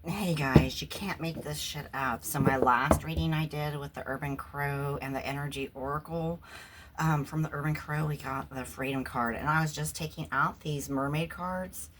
Hey guys, you can't make this shit up. So my last reading I did with the Urban Crow and the Energy Oracle, from the Urban Crow, we got the Freedom card. And I was just taking out these mermaid cards.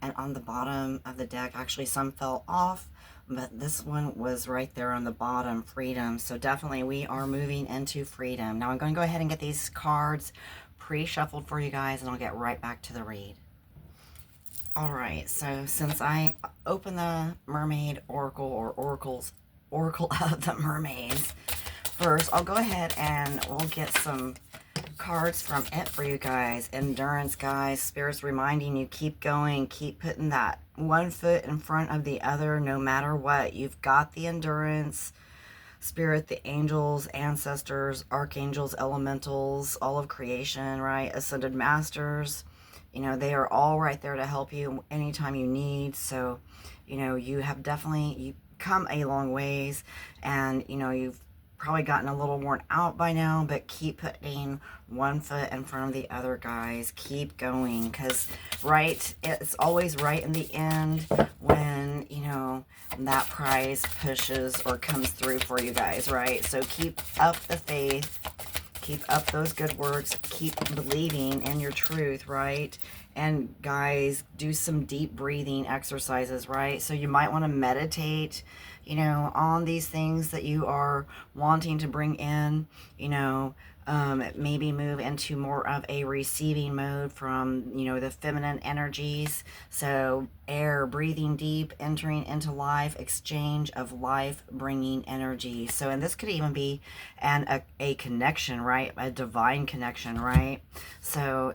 And on the bottom of the deck, actually some fell off. But this one was right there on the bottom, Freedom. So definitely we are moving into freedom. Now I'm going to go ahead and get these cards pre-shuffled for you guys. And I'll get right back to the read. All right, so since I opened the Mermaid Oracle or Oracle of the Mermaids first, I'll go ahead and we'll get some cards from it for you guys. Endurance, guys. Spirit's reminding you, keep going, keep putting that one foot in front of the other no matter what. You've got the endurance. Spirit, the angels, ancestors, archangels, elementals, all of creation, right? Ascended masters, they are all right there to help you anytime you need. So, you have definitely, you come a long ways, and, you've probably gotten a little worn out by now, but keep putting one foot in front of the other, guys. Keep going, because it's always right in the end when, that prize pushes or comes through for you guys, right? So keep up the faith. Keep up those good works. Keep believing in your truth, right? And guys, do some deep breathing exercises, right? So you might want to meditate, on these things that you are wanting to bring in, maybe move into more of a receiving mode from, the feminine energies. So air, breathing deep, entering into life, exchange of life bringing energy. So, and this could even be a connection, right? A divine connection, right? So,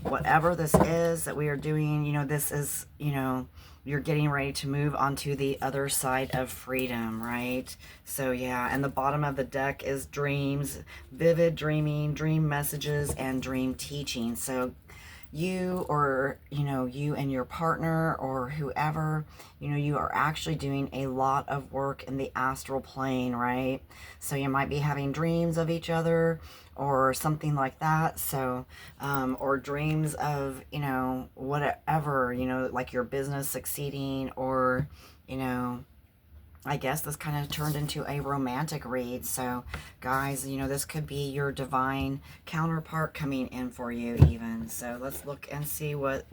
whatever this is that we are doing, this is, you're getting ready to move onto the other side of freedom, right? So yeah, and the bottom of the deck is dreams, vivid dreaming, dream messages, and dream teaching. So you, or you and your partner or whoever, you are actually doing a lot of work in the astral plane, right? So you might be having dreams of each other or something like that. So or dreams of, whatever, like your business succeeding, or I guess this kind of turned into a romantic read. So, guys, this could be your divine counterpart coming in for you, even. So, let's look and see what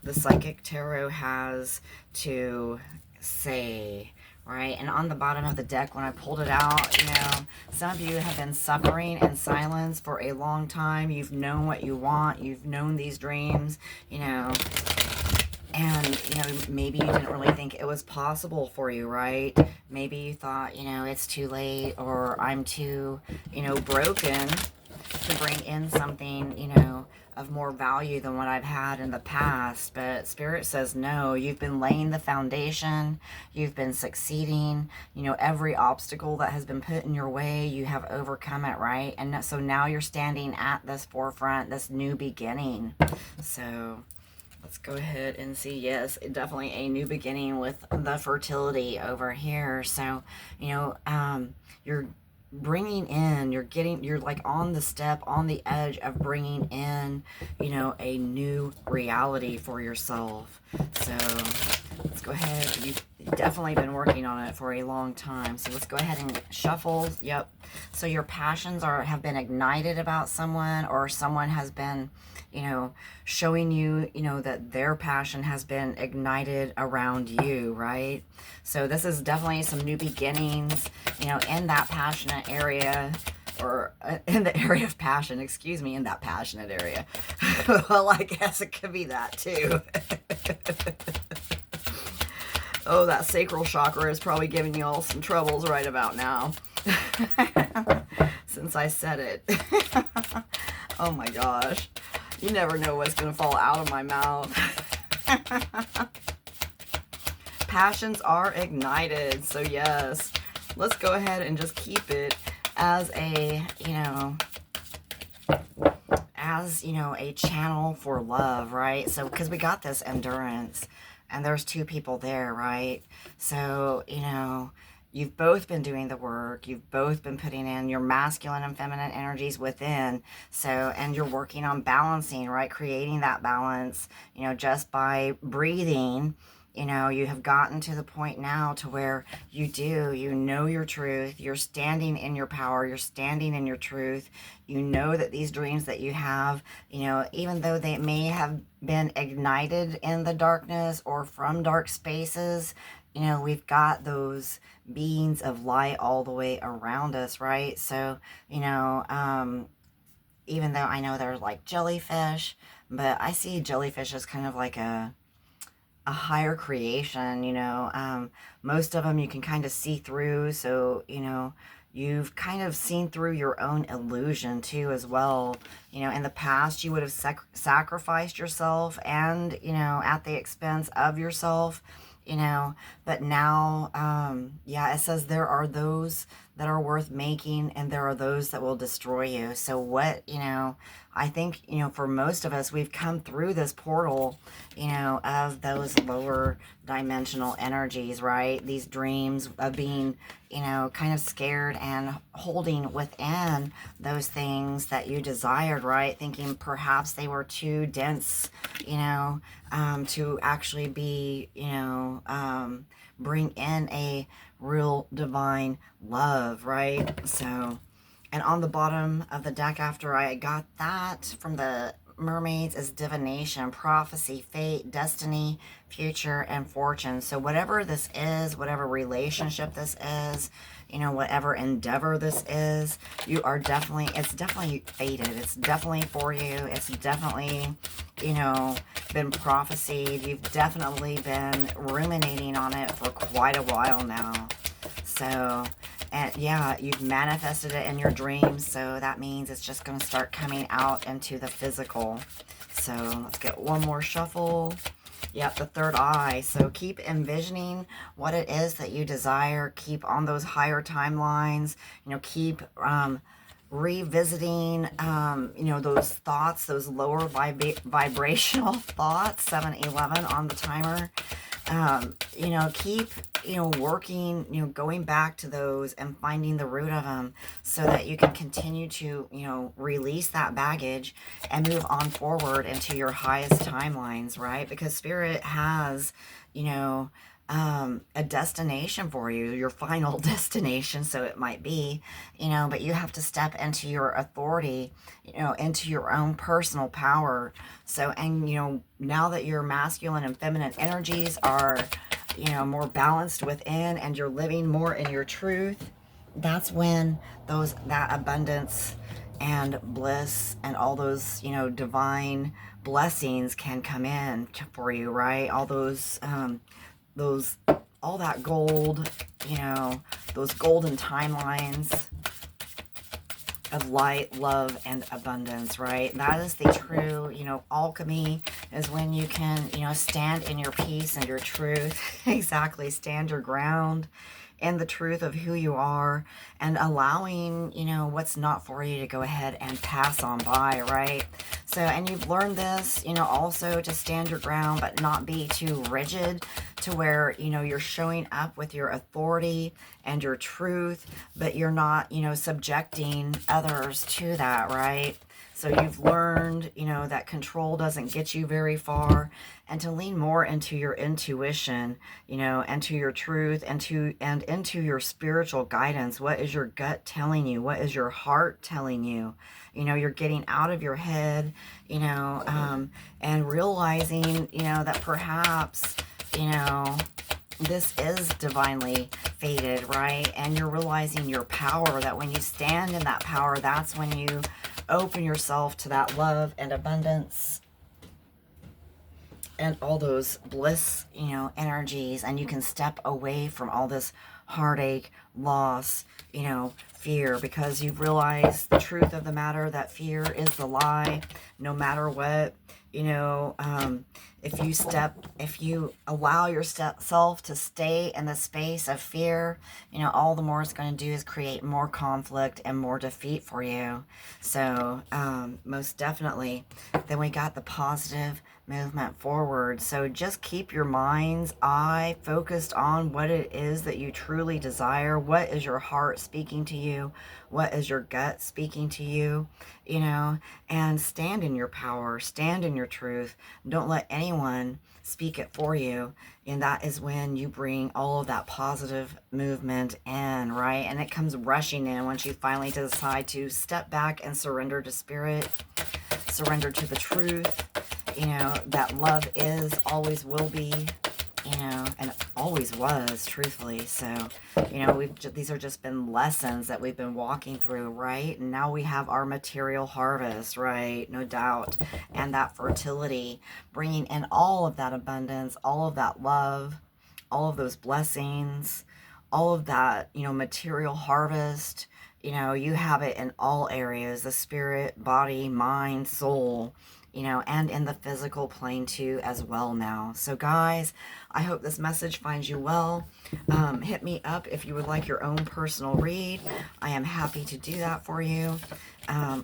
the Psychic Tarot has to say, right? And on the bottom of the deck, when I pulled it out, some of you have been suffering in silence for a long time. You've known what you want. You've known these dreams, and, maybe you didn't really think it was possible for you, right? Maybe you thought, it's too late, or I'm too, broken to bring in something, of more value than what I've had in the past. But Spirit says, no, you've been laying the foundation. You've been succeeding. Every obstacle that has been put in your way, you have overcome it, right? And so now you're standing at this forefront, this new beginning. So let's go ahead and see. Yes, definitely a new beginning with the fertility over here. So, you're bringing in, you're like on the step, on the edge of bringing in, a new reality for yourself. So let's go ahead. You've definitely been working on it for a long time. So let's go ahead and shuffle. Yep. So your passions have been ignited about someone, or someone has been, showing you, that their passion has been ignited around you, right? So this is definitely some new beginnings, in that passionate area, or in the area of passion, excuse me, in that passionate area. Well, I guess it could be that too. Oh, that sacral chakra is probably giving you all some troubles right about now. Since I said it. Oh my gosh. You never know what's going to fall out of my mouth. Passions are ignited. So yes, let's go ahead and just keep it as a, a channel for love, right? So, because we got this endurance, and there's two people there, right? So, you've both been doing the work. You've both been putting in your masculine and feminine energies within. So, and you're working on balancing, right? Creating that balance, just by breathing, You know, you have gotten to the point now to where you know your truth, you're standing in your power, you're standing in your truth. You know that these dreams that you have, you know, even though they may have been ignited in the darkness or from dark spaces, you know, we've got those beings of light all the way around us, right? So, you know, even though I know they're like jellyfish, but I see jellyfish as kind of like a higher creation, you know. Most of them you can kind of see through, so, you know, you've kind of seen through your own illusion too as well. You know, in the past you would have sacrificed yourself and, you know, at the expense of yourself, you know, but now, yeah, it says there are those that are worth making and there are those that will destroy you. So what, you know, I think, you know, for most of us, we've come through this portal, you know, of those lower dimensional energies, right? These dreams of being, you know, kind of scared and holding within those things that you desired, right? Thinking perhaps they were too dense, you know, to actually be, you know, bring in a real divine love, right? So, and on the bottom of the deck, after I got that from the mermaids, is divination, prophecy, fate, destiny, future, and fortune. So whatever this is, whatever relationship this is, you know, whatever endeavor this is, you are definitely, it's definitely fated. It's definitely for you. It's definitely, you know, been prophesied. You've definitely been ruminating on it for quite a while now. So, and yeah, you've manifested it in your dreams, so that means it's just going to start coming out into the physical. So let's get one more shuffle. Yep, the third eye. So keep envisioning what it is that you desire. Keep on those higher timelines. You know, keep revisiting, you know, those thoughts, those lower vibrational thoughts. 7-11 on the timer. You know, keep, you know, working, you know, going back to those and finding the root of them so that you can continue to, you know, release that baggage and move on forward into your highest timelines, right? Because Spirit has, you know, a destination for you, your final destination, so it might be, you know, but you have to step into your authority, you know, into your own personal power. So, and, you know, now that your masculine and feminine energies are, you know, more balanced within and you're living more in your truth, that's when that abundance and bliss and all those, you know, divine blessings can come in for you, right? All those, all that gold, you know, those golden timelines of light, love, and abundance, right? That is the true, you know, alchemy is when you can, you know, stand in your peace and your truth. Exactly. Stand your ground in the truth of who you are and allowing, you know, what's not for you to go ahead and pass on by, right? So, and you've learned this, you know, also to stand your ground, but not be too rigid to where, you know, you're showing up with your authority and your truth, but you're not, you know, subjecting others to that, right? So you've learned, you know, that control doesn't get you very far, and to lean more into your intuition, you know, and to your truth and into your spiritual guidance. What is your gut telling you? What is your heart telling you? You know, you're getting out of your head, you know, and realizing, you know, that perhaps, you know, this is divinely fated, right? And you're realizing your power, that when you stand in that power, that's when you open yourself to that love and abundance and all those bliss, you know, energies, and you can step away from all this heartache, loss, you know, fear, because you've realized the truth of the matter, that fear is the lie, no matter what, you know. If you allow yourself to stay in the space of fear, you know, all the more it's going to do is create more conflict and more defeat for you. So, most definitely, then we got the positive movement forward. So just keep your mind's eye focused on what it is that you truly truly desire? What is your heart speaking to you? What is your gut speaking to you? You know, and stand in your power, stand in your truth. Don't let anyone speak it for you. And that is when you bring all of that positive movement in, right? And it comes rushing in once you finally decide to step back and surrender to spirit, surrender to the truth, you know, that love is, always will be, you know, and always was, truthfully. So, you know, these are just been lessons that we've been walking through, right? And now we have our material harvest, right? No doubt. And that fertility, bringing in all of that abundance, all of that love, all of those blessings, all of that, you know, material harvest. You know, you have it in all areas, the spirit, body, mind, soul, you know, and in the physical plane too as well now. So guys, I hope this message finds you well. Hit me up if you would like your own personal read. I am happy to do that for you.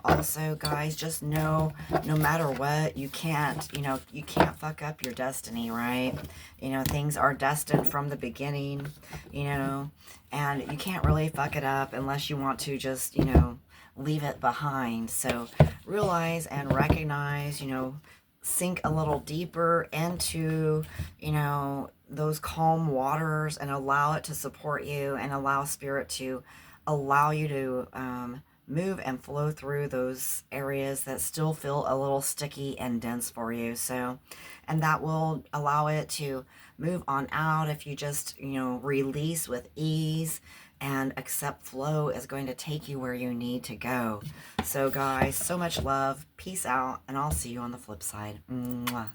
Also, guys, just know, no matter what, you can't, you know, you can't fuck up your destiny, right? You know, things are destined from the beginning, you know, and you can't really fuck it up unless you want to just, you know, leave it behind. So realize and recognize, you know, sink a little deeper into, you know, those calm waters and allow it to support you and allow spirit to allow you to move and flow through those areas that still feel a little sticky and dense for you. So, and that will allow it to move on out if you just, you know, release with ease and accept flow is going to take you where you need to go. So guys, so much love, peace out, and I'll see you on the flip side. Mwah.